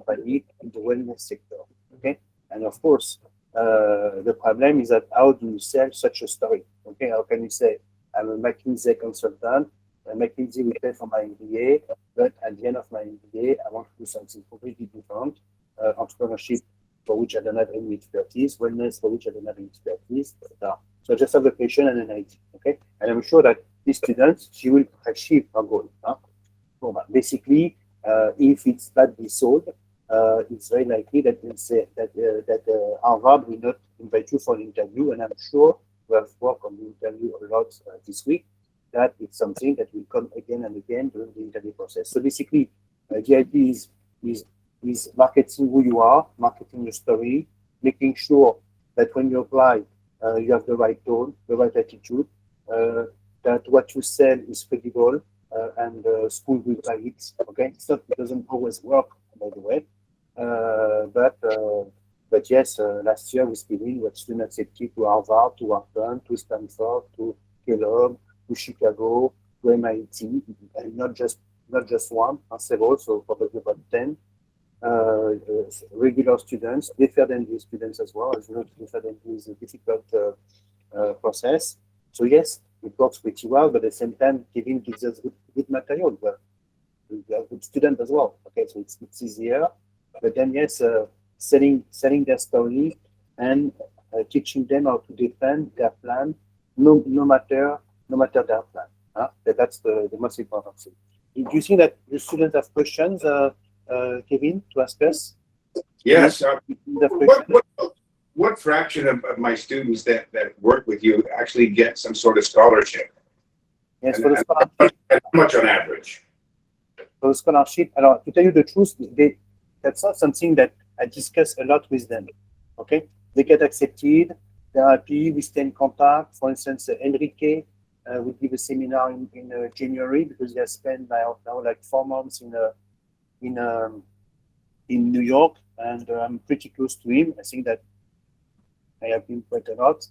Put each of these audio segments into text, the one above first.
company in the wellness sector. Okay, and of course, the problem is that how do you sell such a story? Okay, how can you say I'm a McKinsey consultant, McKinsey will pay for my MBA, but at the end of my MBA, I want to do something completely different, entrepreneurship for which I don't have any expertise, wellness for which I don't have any expertise, etc. So just have a patient and an idea, okay? And I'm sure that this student, she will achieve her goal. So basically, if it's badly sold, it's very likely that we'll say that Harvard will not invite you for an interview, and I'm sure we have worked on the interview a lot this week, that it's something that will come again and again during the interview process. So basically, the idea is marketing who you are, marketing your story, making sure that when you apply, you have the right tone, the right attitude, that what you sell is credible, and school will buy it. Okay, it doesn't always work, by the way, but yes, last year with Kevin, we had students accepted to Harvard, to Wharton, to Stanford, to Kellogg, to Chicago, to MIT, and not just one, several, so probably about 10 regular students, deferred MBA students as well. As you know, deferred MBA is a difficult process. So yes, it works pretty well, but at the same time, Kevin gives us good material. But we are good students as well. Okay, so it's easier. But then yes, selling their story and teaching them how to defend their plan, no matter their plan. That's the most important thing. Do you think that the students have questions, Kevin, to ask us? Yes. What fraction of my students that work with you actually get some sort of scholarship? Yes, for the scholarship. How much on average? For the scholarship, to tell you the truth, that's not something that I discuss a lot with them. Okay, they get accepted, they're happy, we stay in contact. For instance, Enrique will give a seminar in January, because they have spent now like 4 months in New York, and I'm pretty close to him. I think that I have been quite a lot.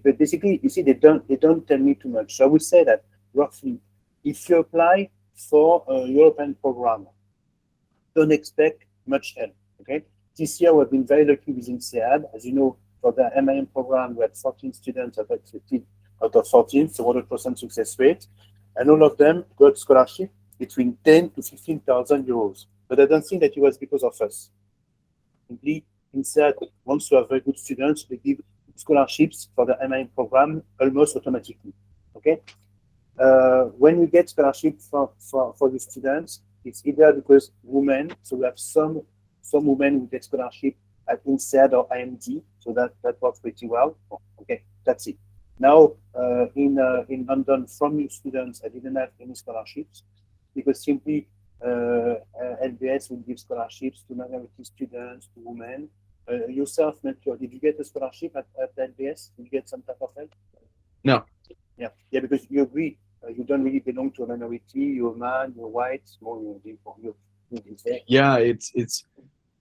But basically, you see, they don't tell me too much. So I would say that roughly, if you apply for a European program, don't expect much help. Okay, this year we've been very lucky with INSEAD. As you know, for the MIM program, we had 14 students accepted out of 14, so 100% success rate, and all of them got scholarship between 10 to 15,000 euros. But I don't think that it was because of us. Simply, INSEAD wants to have very good students. They give scholarships for the MIM program almost automatically. Okay. When we get scholarship for the students, it's either because women, so we have some women who get scholarship at INSEAD or IMD, so that works pretty well. Okay, that's it. Now, in London, from new students, I didn't have any scholarships, because simply LBS will give scholarships to minority students, to women. Yourself, Melchior, did you get a scholarship at LBS? Did you get some type of help? No. Yeah, because you agree, you don't really belong to a minority. You're a man, you're white, Yeah, it's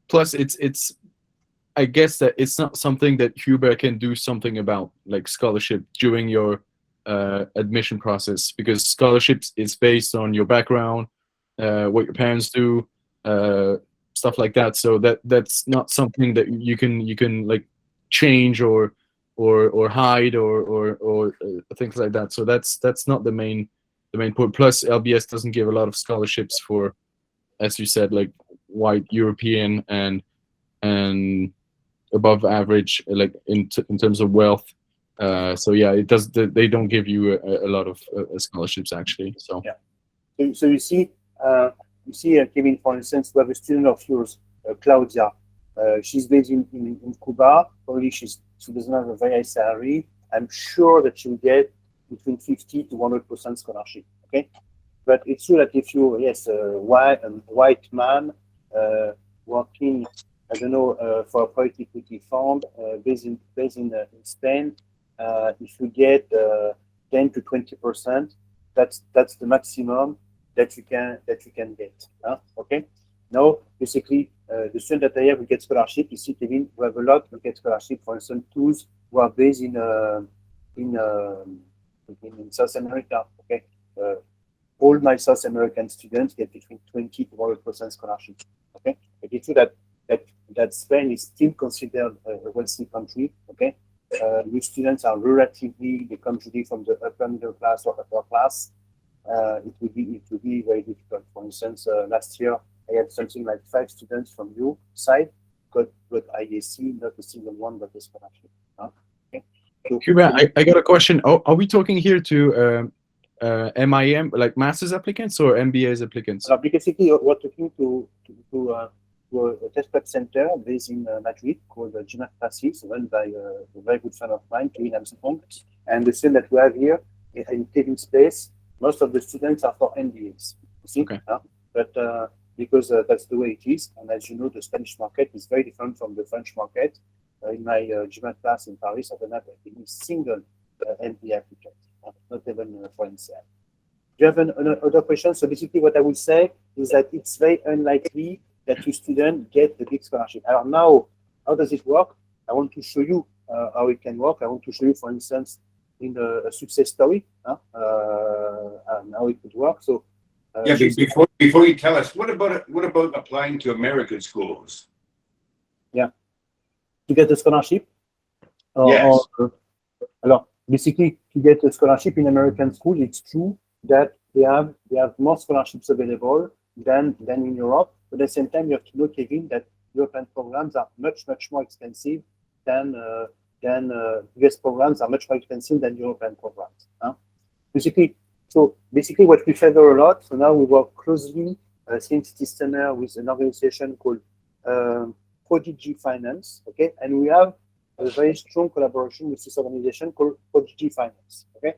plus it's I guess that it's not something that Hubert can do something about, like scholarship during your admission process, because scholarships is based on your background, what your parents do, stuff like that. So that's not something that you can like change or hide or things like that. So that's not the main point. Plus, LBS doesn't give a lot of scholarships for, as you said, like white European and above average, like in terms of wealth. So yeah, it does. They don't give you a lot of scholarships actually. So yeah. So you see, Kevin, for instance, we have a student of yours, Claudia. She's based in Cuba. Probably she doesn't have a very high salary. I'm sure that she will get between 50 to 100% scholarship. Okay, but it's true that if you white man working, I don't know, for a private equity fund based in Spain, if you get 10 to 20%, that's the maximum that you can get. Okay. Now, basically, the students that I have will get scholarship. You see, Kevin, we have a lot who get scholarship. For instance, tools who are based in South America. Okay. all my South American students get between 20 to 100% scholarship. Okay, but it's true that Spain is still considered a wealthy country. Okay, your students are relatively, they come usually from the upper middle class or upper class. It will be very difficult. For instance, last year I had something like 5 students from your side got IAC, not a single one got a scholarship. Okay. So, Cuba, I got a question. Are we talking here to MIM, like master's applicants or MBA's applicants? basically, we're talking to a test prep center based in Madrid called GMAT classes, run by a very good friend of mine, Kevin Armstrong. And the same that we have here in Kevin's place, most of the students are for MBAs. You see? Okay. But because that's the way it is, and as you know, the Spanish market is very different from the French market. In my GMAT class in Paris, I don't have any single MBA applicant, not even for NCI. Do you have another question? So basically what I would say is that it's very unlikely that your student get the big scholarship. Now, how does it work? I want to show you how it can work. I want to show you, for instance, in a success story, and how it could work. So before you tell us, what about applying to American schools? Yeah, to get a scholarship. Yes. Basically, to get a scholarship in American school, it's true that they have more scholarships available than in Europe. But at the same time, you have to know, Kevin, that European programs are much more expensive than US programs are much more expensive than European programs. Basically, what we favor a lot. So now we work closely since this summer with an organization called Prodigy Finance. Okay, and we have a very strong collaboration with this organization called Prodigy Finance. Okay.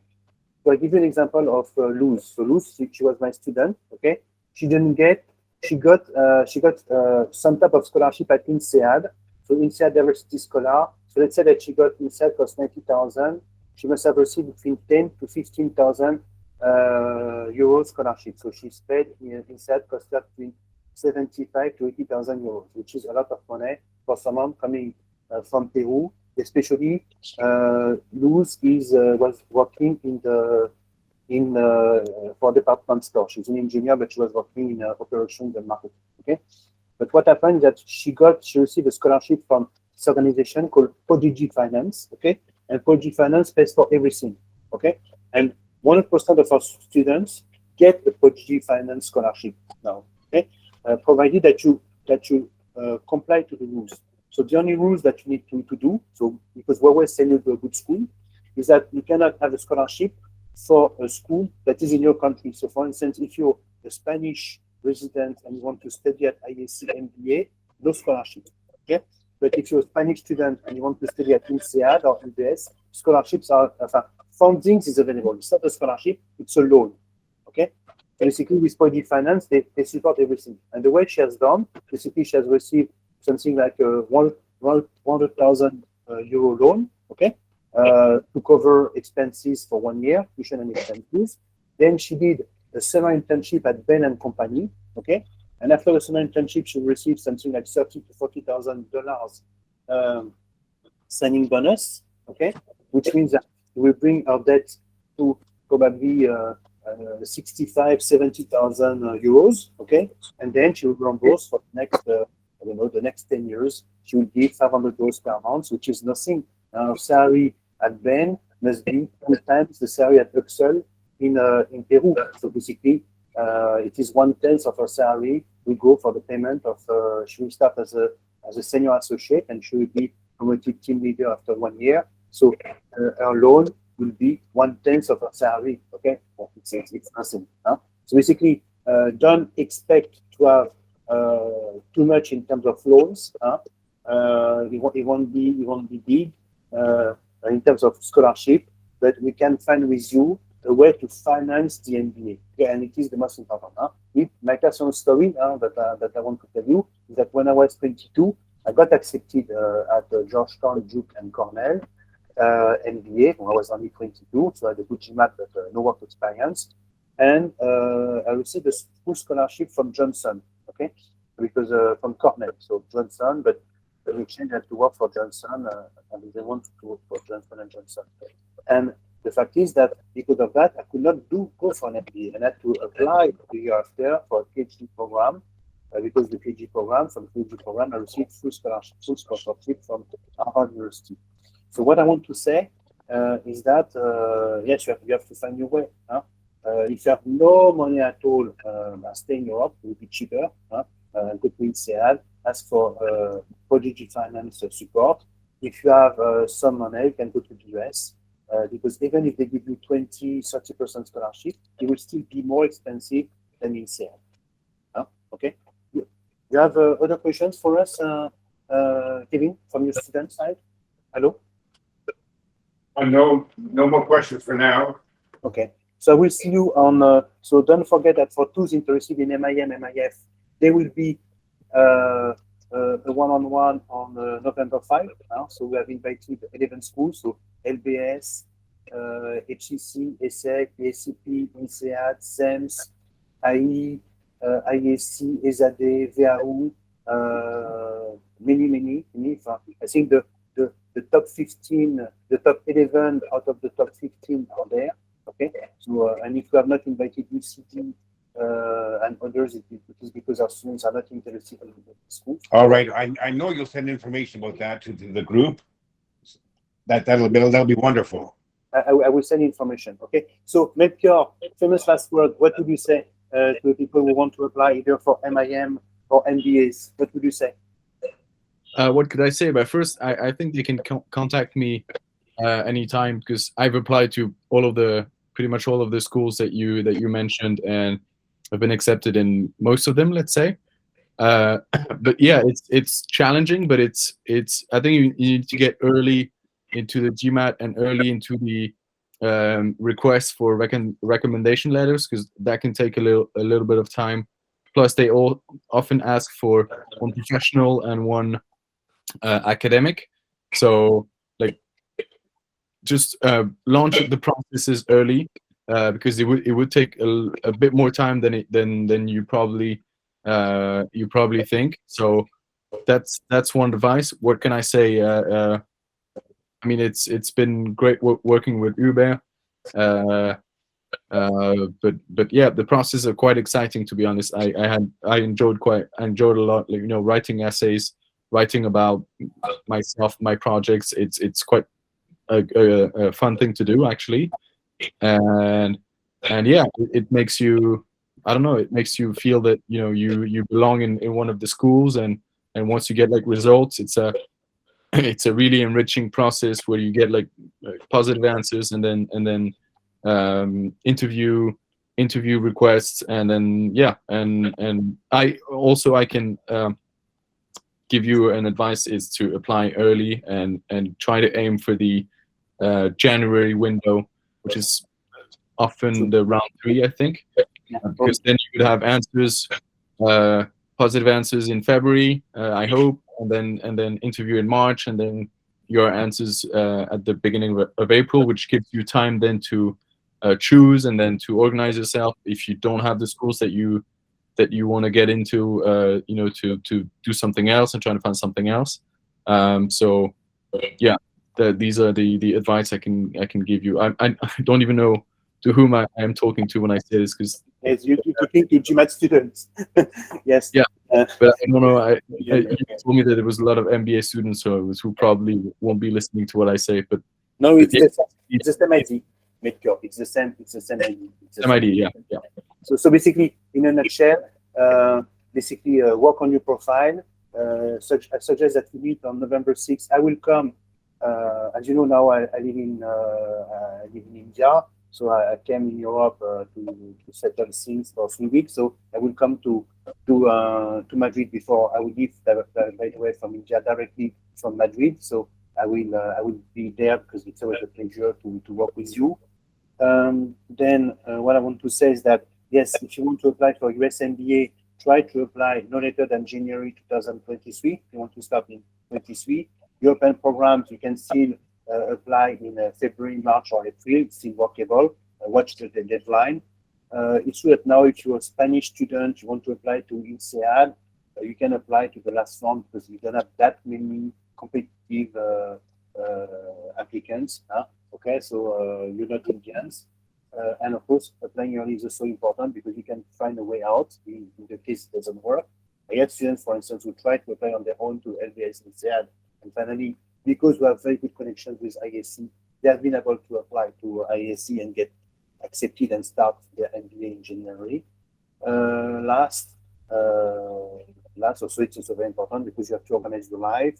So I give you an example of Luz. So Luz, she was my student. Okay, she got some type of scholarship at INSEAD. So INSEAD Diversity Scholar. So let's say that she got INSEAD cost 90,000. She must have received between 10 to 15,000 euro scholarship. So she's paid INSEAD cost her between 75 to 80,000 euros, which is a lot of money for someone coming from Peru. Especially, Luz was working for department store. She's an engineer, but she was working in operations and marketing. Okay, but what happened is that she received a scholarship from this organization called Prodigy Finance. Okay, and Prodigy Finance pays for everything. Okay, and 100% of our students get the Prodigy Finance scholarship now. Okay, provided that you comply to the rules. So the only rules that you need to do, so because we always send you to a good school, is that you cannot have a scholarship for a school that is in your country. So for instance, if you're a Spanish resident and you want to study at IAC MBA, no scholarship. Okay? But if you're a Spanish student and you want to study at INSEAD or LBS, scholarships are, funding is available. It's not a scholarship, it's a loan. Okay? Basically, with Prodigy Finance, they support everything. And the way she has done, basically, she has received something like a 100,000 euro loan, okay, to cover expenses for 1 year, tuition and expenses. Then she did a summer internship at Bain and Company, okay, and after the summer internship, she received something like $30,000 to $40,000 signing bonus, okay, which means that we bring our debt to probably 65,000, 70,000 euros, okay, and then she will reimburse for the next, the next 10 years. She will give 500 euros per month, which is nothing. Salary at Ben must be 2 times the salary at Excel in Peru. So basically, it is 1/10 of her salary. We go for the payment of. She will start as a senior associate, and she will be promoted team leader after 1 year. So her loan will be 1/10 of her salary. Okay, it's nothing. So basically, don't expect to have too much in terms of loans. It won't be big in terms of scholarship, but we can find with you a way to finance the MBA. Okay, and it is the most important. My personal story that I want to tell you is that when I was 22, I got accepted at Georgetown, Duke, and Cornell MBA when I was only 22, so I had a good GMAT but no work experience. And I received a full scholarship from Johnson, okay, because from Cornell, so Johnson, but we changed, had to work for Johnson, and they want to work for Johnson and Johnson. And The fact is that because of that, I could not go for an MBA, and I had to apply the year after for a PhD program. Because the PhD program, I received full sponsorship from Harvard University. So what I want to say is that yes, you have to find your way. Huh? If you have no money at all, stay in Europe. It will be cheaper. Go to INSEAD, ask for prodigy finance support. If you have some money, you can go to the US. Because even if they give you 20-30% scholarship, it will still be more expensive than INSEAD. Okay. You have other questions for us, Kevin, from your student side? Hello? No more questions for now. Okay. So I will see you on, so don't forget that for those interested in MIM, MIF, there will be a one-on-one on November 5. So we have invited 11 schools, so LBS, HEC, ESSEC, ESCP, INSEAD, SEMS, AI, ISC, ESADE, VAU, many. I think the top 15, the top 11 out of the top 15 are there. Okay. So, and if we have not invited UCD and others, it is because our students are not interested in the school. All right. I know you'll send information about that to the group. That'll be wonderful. I will send information. Okay. So, Melchior, famous last word. What would you say to the people who want to apply either for MIM or MBAs? What would you say? What could I say? But first, I think they can contact me anytime, because I've applied to pretty much all of the schools that you mentioned, and I've been accepted in most of them, let's say. But yeah, it's challenging, but it's I think you need to get early into the GMAT and early into the requests for recommendation letters, because that can take a little bit of time. Plus, they all often ask for one professional and one academic. So, like, just launch the processes early, because it would take a bit more time than you probably think. So that's one advice. What can I say? I mean, it's been great working with Hubert. But yeah, the process are quite exciting, to be honest. I enjoyed a lot, like, writing essays, writing about myself, my projects. It's quite a fun thing to do, actually. And yeah, it makes you, I don't know, it makes you feel that you belong in one of the schools, and once you get like results, it's a really enriching process where you get like positive answers, and then interview requests, and then yeah, and I can give you an advice is to apply early and try to aim for the January window, which is often the round 3, I think, because then you would have answers, positive answers in February, I hope, and then interview in March, and then your answers at the beginning of April, which gives you time then to choose and then to organize yourself if you don't have the schools that you want to get into, to do something else and trying to find something else. So yeah, these are the advice I can give you. I don't even know to whom I am talking to when I say this, because yes, you're talking to GMAT students. Yes. Yeah. But I don't know. You told me that there was a lot of MBA students who probably won't be listening to what I say. But no, it's the same idea, Melchior. It's the same idea. Same idea. Yeah. So basically, in a nutshell, work on your profile. I suggest that we meet on November 6th. I will come. As you know, now I live in India, so I came in Europe to settle things for 3 weeks. So I will come to Madrid before I will leave. By the way, from India directly from Madrid. So I will be there because it's always a pleasure to work with you. Then what I want to say is that yes, if you want to apply for US MBA, try to apply no later than January 2023. You want to start in 23. European programs, you can still apply in February, March, or April. It's still workable. Watch the deadline. It's true that now if you're a Spanish student, you want to apply to INSEAD, you can apply to the last round because you don't have that many competitive applicants. Okay, so you're not Indians. And of course, applying early is also important because you can find a way out in the case it doesn't work. I had students, for instance, who tried to apply on their own to LBS instead, and finally, because we have very good connections with ISC, they have been able to apply to ISC and get accepted and start their MBA in January. Last, also it's also very important because you have to organize your life,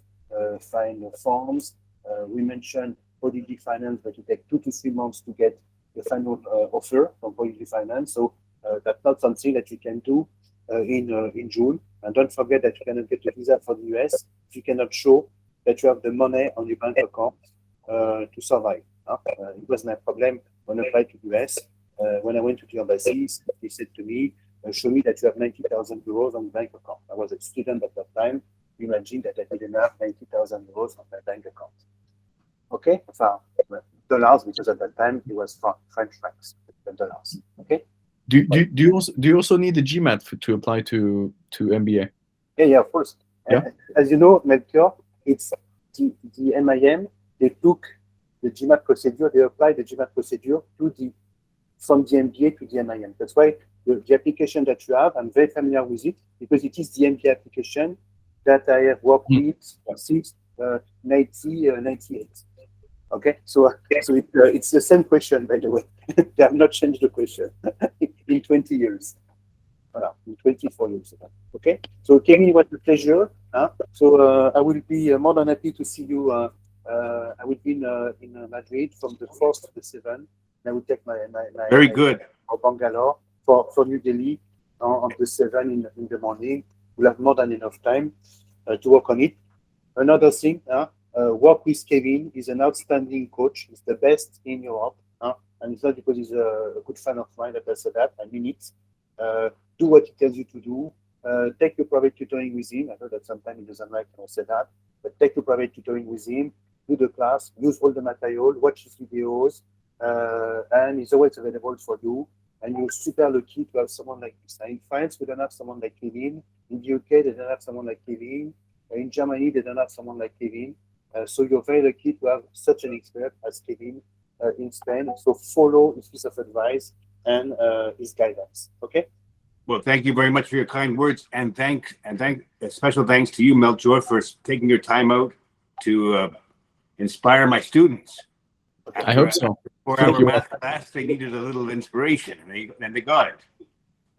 find your forms. We mentioned Prodigy Finance, but it takes 2 to 3 months to get the final offer from Prodigy Finance. So that's not something that you can do in June. And don't forget that you cannot get a visa for the US if you cannot show that you have the money on your bank account to survive. It was my problem when I applied to the US. When I went to the embassies, they said to me, show me that you have 90,000 euros on the bank account. I was a student at that time. Imagine that I didn't have 90,000 euros on my bank account. Okay, dollars, because at that time it was French francs, dollars. Okay. Do you also need the GMAT to apply to MBA? Yeah, of course. Yeah. As you know, Melchior, it's the MIM. They took the GMAT procedure. They applied the GMAT procedure from the MBA to the MIM. That's why the application that you have, I'm very familiar with it because it is the MBA application that I have worked with since 1998. Okay, so it's the same question, by the way. They have not changed the question in 20 years. In 24 years. Okay, so Kevin, it was a pleasure. So I will be more than happy to see you. I will be in Madrid from the 4th to the 7th. I will take my Very good. For Bangalore for New Delhi on the 7th in the morning. We'll have more than enough time to work on it. Another thing, work with Kevin. He's an outstanding coach. He's the best in Europe. And it's not because he's a good friend of mine that I said that. I mean it. Do what he tells you to do. Take your private tutoring with him. I know that sometimes he doesn't like when I say that, but take your private tutoring with him. Do the class. Use all the material. Watch his videos. And he's always available for you. And you're super lucky to have someone like this. Now, in France, we don't have someone like Kevin. In the UK, they don't have someone like Kevin. In Germany, they don't have someone like Kevin. So you're very lucky to have such an expert as Kevin in Spain. So follow his piece of advice and his guidance. Okay. Well, thank you very much for your kind words, and special thanks to you, Melchior, for taking your time out to inspire my students. I hope so. For our math class, they needed a little inspiration, and they got it.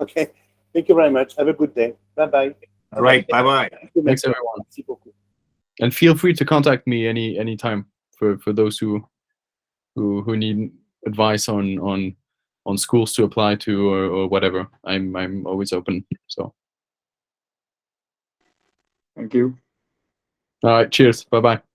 Okay. Thank you very much. Have a good day. Bye-bye. All right. Bye-bye. Thanks, everyone. And feel free to contact me anytime for those who need advice on schools to apply to or whatever. I'm always open. So Thank you. all right, cheers. Bye-bye.